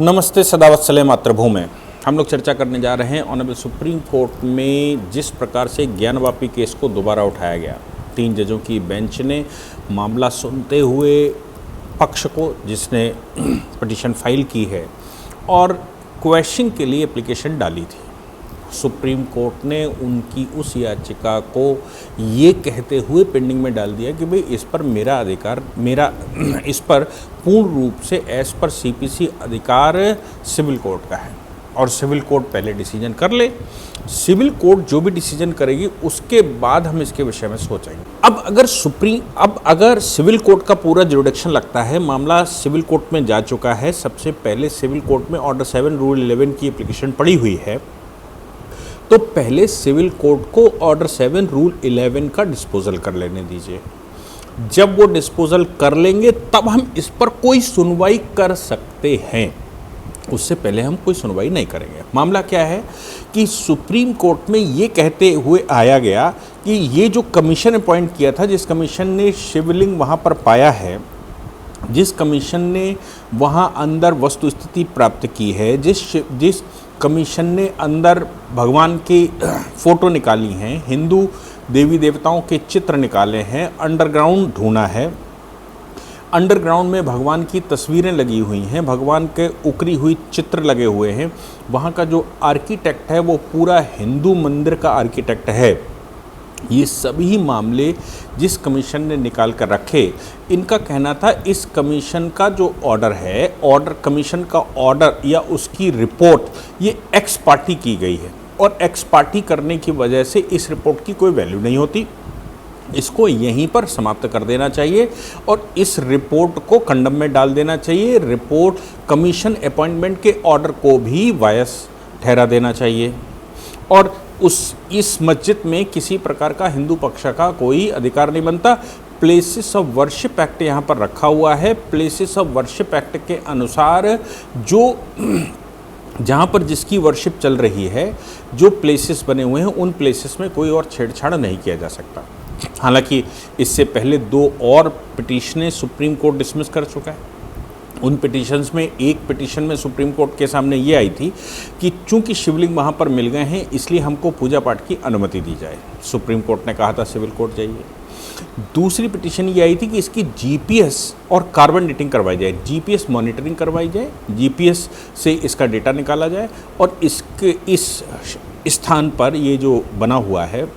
नमस्ते, सदावत्सले मातृभूमि। हम लोग चर्चा करने जा रहे हैं ऑनरेबल सुप्रीम कोर्ट में जिस प्रकार से ज्ञानवापी केस को दोबारा उठाया गया। 3 जजों की बेंच ने मामला सुनते हुए पक्ष को जिसने पिटीशन फाइल की है और क्वेश्चन के लिए एप्लीकेशन डाली थी, सुप्रीम कोर्ट ने उनकी उस याचिका को ये कहते हुए पेंडिंग में डाल दिया कि भाई इस पर इस पर पूर्ण रूप से एज पर सीपीसी अधिकार सिविल कोर्ट का है और सिविल कोर्ट पहले डिसीजन कर ले। सिविल कोर्ट जो भी डिसीजन करेगी उसके बाद हम इसके विषय में सोचेंगे। अब अगर सिविल कोर्ट का पूरा जुरिडिक्शन लगता है, मामला सिविल कोर्ट में जा चुका है, सबसे पहले सिविल कोर्ट में ऑर्डर 7 रूल 11 की एप्लीकेशन पड़ी हुई है, तो पहले सिविल कोर्ट को ऑर्डर 7 रूल 11 का डिस्पोजल कर लेने दीजिए। जब वो डिस्पोजल कर लेंगे तब हम इस पर कोई सुनवाई कर सकते हैं, उससे पहले हम कोई सुनवाई नहीं करेंगे। मामला क्या है कि सुप्रीम कोर्ट में ये कहते हुए आया गया कि ये जो कमीशन अपॉइंट किया था, जिस कमीशन ने शिवलिंग वहाँ पर पाया है, जिस कमीशन ने वहाँ अंदर वस्तुस्थिति प्राप्त की है, जिस कमीशन ने अंदर भगवान की फ़ोटो निकाली हैं, हिंदू देवी देवताओं के चित्र निकाले हैं, अंडरग्राउंड ढूंढा है, अंडरग्राउंड में भगवान की तस्वीरें लगी हुई हैं, भगवान के उकरी हुई चित्र लगे हुए हैं, वहाँ का जो आर्किटेक्ट है वो पूरा हिंदू मंदिर का आर्किटेक्ट है। ये सभी मामले जिस कमीशन ने निकाल कर रखे, इनका कहना था इस कमीशन का जो ऑर्डर है, कमीशन का ऑर्डर या उसकी रिपोर्ट ये एक्स पार्टी की गई है और एक्स पार्टी करने की वजह से इस रिपोर्ट की कोई वैल्यू नहीं होती, इसको यहीं पर समाप्त कर देना चाहिए और इस रिपोर्ट को कंडम में डाल देना चाहिए। रिपोर्ट कमीशन अपॉइंटमेंट के ऑर्डर को भी वायस ठहरा देना चाहिए और इस मस्जिद में किसी प्रकार का हिंदू पक्ष का कोई अधिकार नहीं बनता। प्लेसेस ऑफ वर्शिप एक्ट यहाँ पर रखा हुआ है। प्लेसेस ऑफ वर्शिप एक्ट के अनुसार जहाँ पर जिसकी वर्शिप चल रही है, जो प्लेसेस बने हुए हैं, उन प्लेसेस में कोई और छेड़छाड़ नहीं किया जा सकता। हालांकि इससे पहले 2 और पिटीशनें सुप्रीम कोर्ट डिसमिस कर चुका है। उन पिटीशंस में एक पिटीशन में सुप्रीम कोर्ट के सामने ये आई थी कि चूंकि शिवलिंग वहाँ पर मिल गए हैं इसलिए हमको पूजा पाठ की अनुमति दी जाए। सुप्रीम कोर्ट ने कहा था सिविल कोर्ट जाइए। दूसरी पिटीशन ये आई थी कि इसकी जीपीएस और कार्बन डेटिंग करवाई जाए, जीपीएस मॉनिटरिंग करवाई जाए, जीपीएस से इसका डेटा निकाला जाए और इस स्थान पर ये जो बना हुआ है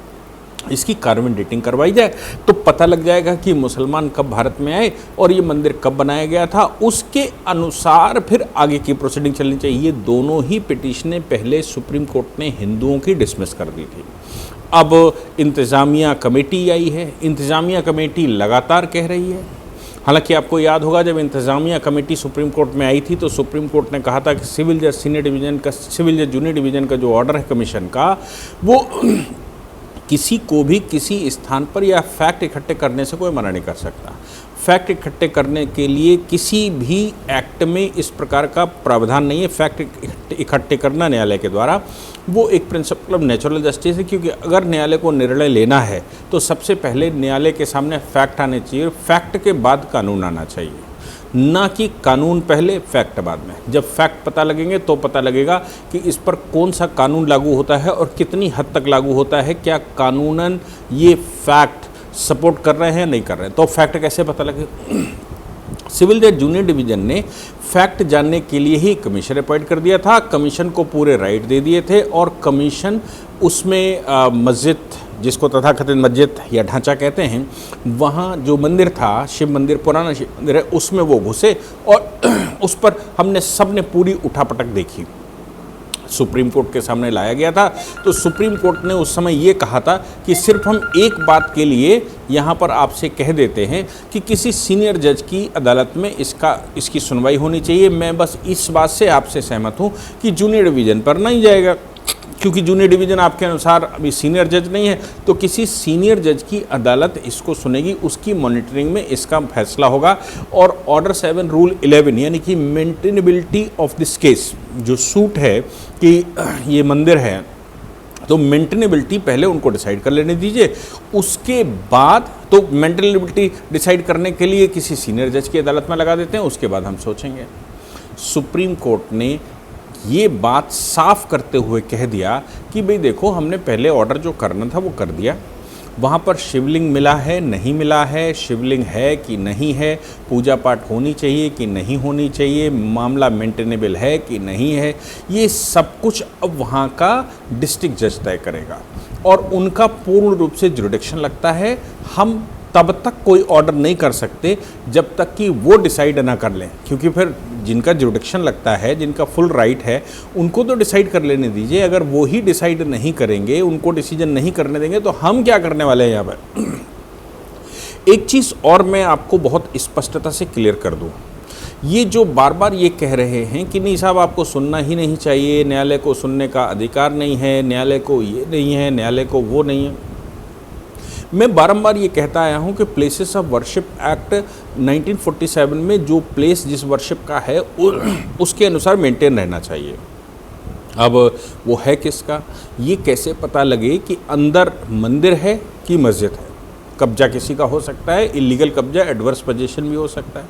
इसकी कार्बन डेटिंग करवाई जाए, तो पता लग जाएगा कि मुसलमान कब भारत में आए और ये मंदिर कब बनाया गया था। उसके अनुसार फिर आगे की प्रोसीडिंग चलनी चाहिए। ये दोनों ही पिटीशनें पहले सुप्रीम कोर्ट ने हिंदुओं की डिसमिस कर दी थी। अब इंतज़ामिया कमेटी आई है, इंतज़ामिया कमेटी लगातार कह रही है। हालांकि आपको याद होगा जब इंतज़ामिया कमेटी सुप्रीम कोर्ट में आई थी तो सुप्रीम कोर्ट ने कहा था कि सिविल जज जूनियर डिवीज़न का जो ऑर्डर है कमीशन का, वो किसी को भी किसी स्थान पर या फैक्ट इकट्ठे करने से कोई मना नहीं कर सकता। फैक्ट इकट्ठे करने के लिए किसी भी एक्ट में इस प्रकार का प्रावधान नहीं है। फैक्ट इकट्ठे करना न्यायालय के द्वारा वो एक प्रिंसिपल ऑफ नेचुरल जस्टिस है, क्योंकि अगर न्यायालय को निर्णय लेना है तो सबसे पहले न्यायालय के सामने फैक्ट आने चाहिए, फैक्ट के बाद कानून आना चाहिए, ना कि कानून पहले फैक्ट बाद में। जब फैक्ट पता लगेंगे तो पता लगेगा कि इस पर कौन सा कानून लागू होता है और कितनी हद तक लागू होता है, क्या कानूनन ये फैक्ट सपोर्ट कर रहे हैं नहीं कर रहे हैं, तो फैक्ट कैसे पता लगे। सिविल जज जूनियर डिवीज़न ने फैक्ट जानने के लिए ही कमीशन अपॉइंट कर दिया था, कमीशन को पूरे राइट दे दिए थे और कमीशन उसमें मस्जिद, जिसको तथाकथित मस्जिद या ढांचा कहते हैं, वहाँ जो मंदिर था, शिव मंदिर, पुराना शिव मंदिर है, उसमें वो घुसे और उस पर हमने सब ने पूरी उठापटक देखी। सुप्रीम कोर्ट के सामने लाया गया था तो सुप्रीम कोर्ट ने उस समय ये कहा था कि सिर्फ हम एक बात के लिए यहाँ पर आपसे कह देते हैं कि किसी सीनियर जज की अदालत में इसकी सुनवाई होनी चाहिए। मैं बस इस बात से आपसे सहमत हूँ कि जूनियर डिवीज़न पर नहीं जाएगा, क्योंकि जूनियर डिवीज़न आपके अनुसार अभी सीनियर जज नहीं है, तो किसी सीनियर जज की अदालत इसको सुनेगी, उसकी मॉनिटरिंग में इसका फैसला होगा। और ऑर्डर 7 रूल 11 यानी कि मेंटेनेबिलिटी ऑफ दिस केस, जो सूट है कि ये मंदिर है, तो मेंटेनेबिलिटी पहले उनको डिसाइड कर लेने दीजिए। उसके बाद तो मेंटेनेबिलिटी डिसाइड करने के लिए किसी सीनियर जज की अदालत में लगा देते हैं, उसके बाद हम सोचेंगे। सुप्रीम कोर्ट ने ये बात साफ करते हुए कह दिया कि भाई देखो, हमने पहले ऑर्डर जो करना था वो कर दिया। वहाँ पर शिवलिंग मिला है, नहीं मिला है, शिवलिंग है कि नहीं है, पूजा पाठ होनी चाहिए कि नहीं होनी चाहिए, मामला मेंटेनेबल है कि नहीं है, ये सब कुछ अब वहाँ का डिस्ट्रिक्ट जज तय करेगा और उनका पूर्ण रूप से जुरिडिक्शन लगता है। हम तब तक कोई ऑर्डर नहीं कर सकते जब तक कि वो डिसाइड ना कर लें, क्योंकि फिर जिनका जुरिडिक्शन लगता है, जिनका फुल राइट है, उनको तो डिसाइड कर लेने दीजिए। अगर वो ही डिसाइड नहीं करेंगे, उनको डिसीजन नहीं करने देंगे, तो हम क्या करने वाले हैं यहाँ पर। एक चीज़ और मैं आपको बहुत स्पष्टता से क्लियर कर दूँ, ये जो बार बार ये कह रहे हैं कि नहीं साहब आपको सुनना ही नहीं चाहिए, न्यायालय को सुनने का अधिकार नहीं है, न्यायालय को ये नहीं है, न्यायालय को वो नहीं है। मैं बारंबार ये कहता आया हूँ कि प्लेसेस ऑफ वर्शिप एक्ट 1947 में जो प्लेस जिस वर्शिप का है उसके अनुसार मेंटेन रहना चाहिए। अब वो है किसका, ये कैसे पता लगे कि अंदर मंदिर है कि मस्जिद है। कब्जा किसी का हो सकता है, इलीगल कब्जा, एडवर्स पोजीशन भी हो सकता है।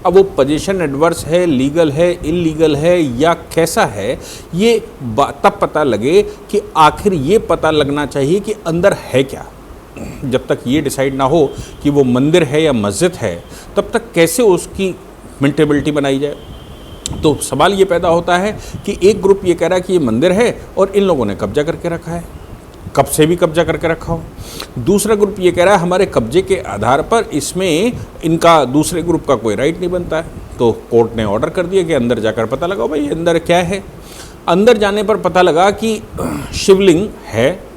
अब वो पोजीशन एडवर्स है, लीगल है, इलीगल है या कैसा है, ये तब पता लगे कि आखिर ये पता लगना चाहिए कि अंदर है क्या। जब तक ये डिसाइड ना हो कि वो मंदिर है या मस्जिद है, तब तक कैसे उसकी मेंटेबिलिटी बनाई जाए। तो सवाल ये पैदा होता है कि एक ग्रुप ये कह रहा है कि ये मंदिर है और इन लोगों ने कब्जा करके रखा है, कब से भी कब्जा करके रखा हो। दूसरा ग्रुप ये कह रहा है हमारे कब्जे के आधार पर इसमें इनका दूसरे ग्रुप का कोई राइट नहीं बनता है। तो कोर्ट ने ऑर्डर कर दिया कि अंदर जाकर पता लगाओ भाई अंदर क्या है। अंदर जाने पर पता लगा कि शिवलिंग है।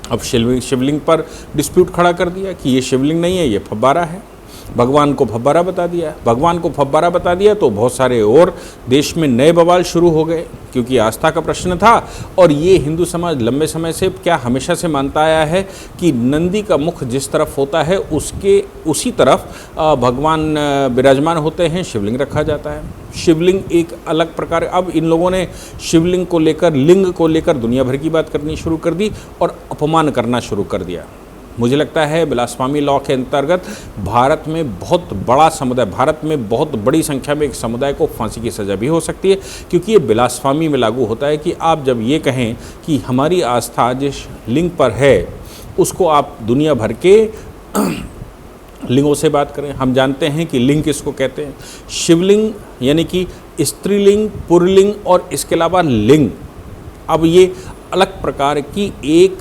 अब शिवलिंग पर डिस्प्यूट खड़ा कर दिया कि ये शिवलिंग नहीं है, ये फव्वारा है। भगवान को फव्वारा बता दिया। भगवान को फव्वारा बता दिया तो बहुत सारे और देश में नए बवाल शुरू हो गए, क्योंकि आस्था का प्रश्न था। और ये हिंदू समाज लंबे समय से क्या हमेशा से मानता आया है कि नंदी का मुख जिस तरफ होता है उसके उसी तरफ भगवान विराजमान होते हैं, शिवलिंग रखा जाता है। शिवलिंग एक अलग प्रकार, अब इन लोगों ने शिवलिंग को लेकर, लिंग को लेकर दुनिया भर की बात करनी शुरू कर दी और अपमान करना शुरू कर दिया। मुझे लगता है ब्लास्फेमी लॉ के अंतर्गत भारत में बहुत बड़ा समुदाय, भारत में बहुत बड़ी संख्या में एक समुदाय को फांसी की सज़ा भी हो सकती है, क्योंकि ये ब्लास्फेमी में लागू होता है कि आप जब ये कहें कि हमारी आस्था जिस लिंग पर है उसको आप दुनिया भर के लिंगों से बात करें। हम जानते हैं कि लिंग किसको कहते हैं। शिवलिंग यानी कि स्त्रीलिंग, पुल्लिंग और इसके अलावा लिंग, अब ये अलग प्रकार की एक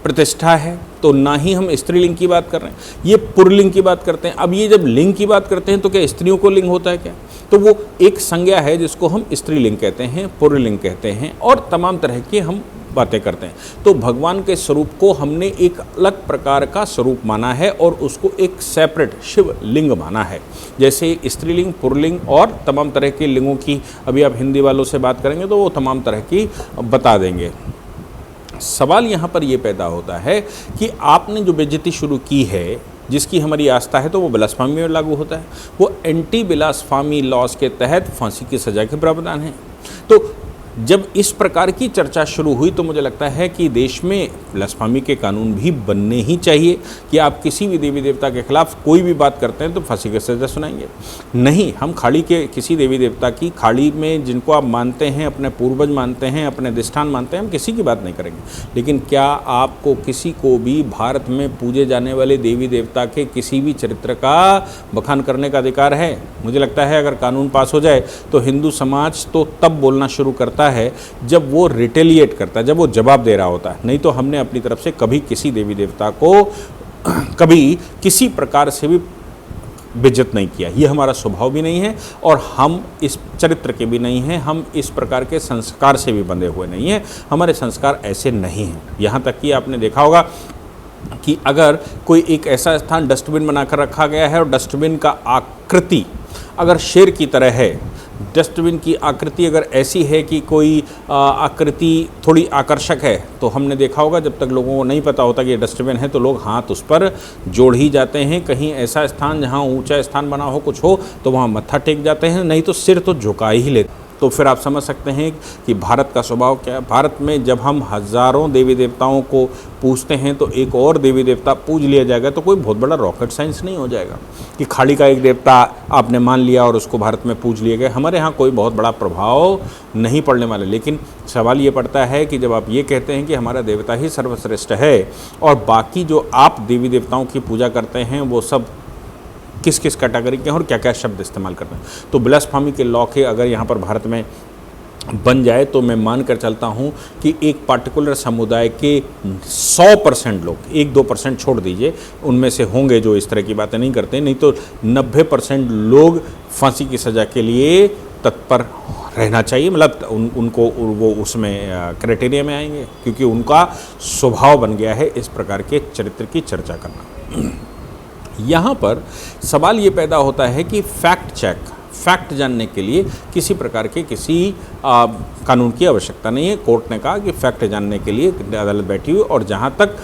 प्रतिष्ठा है। तो ना ही हम स्त्रीलिंग की बात कर रहे हैं, ये पुल्लिंग की बात करते हैं। अब ये जब लिंग की बात करते हैं तो क्या स्त्रियों को लिंग होता है क्या? तो वो एक संज्ञा है जिसको हम स्त्रीलिंग कहते हैं, पुल्लिंग कहते हैं और तमाम तरह की हम बातें करते हैं। तो भगवान के स्वरूप को हमने एक अलग प्रकार का स्वरूप माना है और उसको एक सेपरेट शिवलिंग माना है। जैसे स्त्रीलिंग, पुल्लिंग और तमाम तरह के लिंगों की अभी आप हिंदी वालों से बात करेंगे तो वो तमाम तरह की बता देंगे। सवाल यहाँ पर ये पैदा होता है कि आपने जो बेइज्जती शुरू की है, जिसकी हमारी आस्था है, तो वो ब्लास्फेमी में लागू होता है। वो एंटी ब्लास्फेमी लॉज के तहत फांसी की सज़ा के प्रावधान है। तो जब इस प्रकार की चर्चा शुरू हुई तो मुझे लगता है कि देश में ब्लास्फेमी के कानून भी बनने ही चाहिए कि आप किसी भी देवी देवता के खिलाफ कोई भी बात करते हैं तो फांसी की सज़ा सुनाएंगे। नहीं, हम खाड़ी के किसी देवी देवता की, खाड़ी में जिनको आप मानते हैं, अपने पूर्वज मानते हैं, अपने अधिष्ठान मानते हैं, हम किसी की बात नहीं करेंगे। लेकिन क्या आपको किसी को भी भारत में पूजे जाने वाले देवी देवता के किसी भी चरित्र का बखान करने का अधिकार है? मुझे लगता है अगर कानून पास हो जाए तो हिंदू समाज तो तब बोलना शुरू करता है जब वो रिटेलिएट करता है, जब वो जवाब दे रहा होता है। नहीं तो हमने अपनी तरफ से कभी किसी देवी देवता को कभी किसी प्रकार से भी बेइज्जत नहीं किया। ये हमारा स्वभाव भी नहीं है और हम इस चरित्र के भी नहीं हैं, हम इस प्रकार के संस्कार से भी बंधे हुए नहीं हैं। हमारे संस्कार ऐसे नहीं हैं। यहाँ तक कि आपने देखा होगा कि अगर कोई एक ऐसा स्थान डस्टबिन बनाकर रखा गया है और डस्टबिन का आकृति अगर शेर की तरह है, डस्टबिन की आकृति अगर ऐसी है कि कोई आकृति थोड़ी आकर्षक है, तो हमने देखा होगा जब तक लोगों को नहीं पता होता कि ये डस्टबिन है तो लोग हाथ उस पर जोड़ ही जाते हैं। कहीं ऐसा स्थान जहाँ ऊंचा स्थान बना हो, कुछ हो, तो वहाँ मत्था टेक जाते हैं, नहीं तो सिर तो झुका ही लेते। तो फिर आप समझ सकते हैं कि भारत का स्वभाव क्या है। भारत में जब हम हज़ारों देवी देवताओं को पूजते हैं तो एक और देवी देवता पूज लिया जाएगा तो कोई बहुत बड़ा रॉकेट साइंस नहीं हो जाएगा कि खाड़ी का एक देवता आपने मान लिया और उसको भारत में पूज लिया गया। हमारे यहाँ कोई बहुत बड़ा प्रभाव नहीं पड़ने वाला। लेकिन सवाल ये पड़ता है कि जब आप ये कहते हैं कि हमारा देवता ही सर्वश्रेष्ठ है और बाकी जो आप देवी देवताओं की पूजा करते हैं वो सब किस किस कैटेगरी के हैं और क्या क्या शब्द इस्तेमाल करते हैं, तो ब्लास्फेमी के लॉ के अगर यहाँ पर भारत में बन जाए तो मैं मान कर चलता हूँ कि एक पार्टिकुलर समुदाय के 100% लोग, 1-2% छोड़ दीजिए, उनमें से होंगे जो इस तरह की बातें नहीं करते, नहीं तो 90% लोग फांसी की सज़ा के लिए तत्पर रहना चाहिए। मतलब उनको वो उसमें क्राइटेरिया में आएंगे क्योंकि उनका स्वभाव बन गया है इस प्रकार के चरित्र की चर्चा करना। यहाँ पर सवाल ये पैदा होता है कि फैक्ट जानने के लिए किसी प्रकार के किसी कानून की आवश्यकता नहीं है। कोर्ट ने कहा कि फैक्ट जानने के लिए अदालत बैठी हुई और जहाँ तक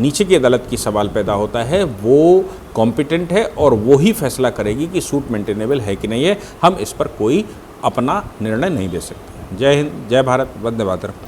नीचे की अदालत की सवाल पैदा होता है वो कॉम्पिटेंट है और वो ही फैसला करेगी कि सूट मेंटेनेबल है कि नहीं है। हम इस पर कोई अपना निर्णय नहीं दे सकते। जय हिंद, जय भारत, वंदे मातरम।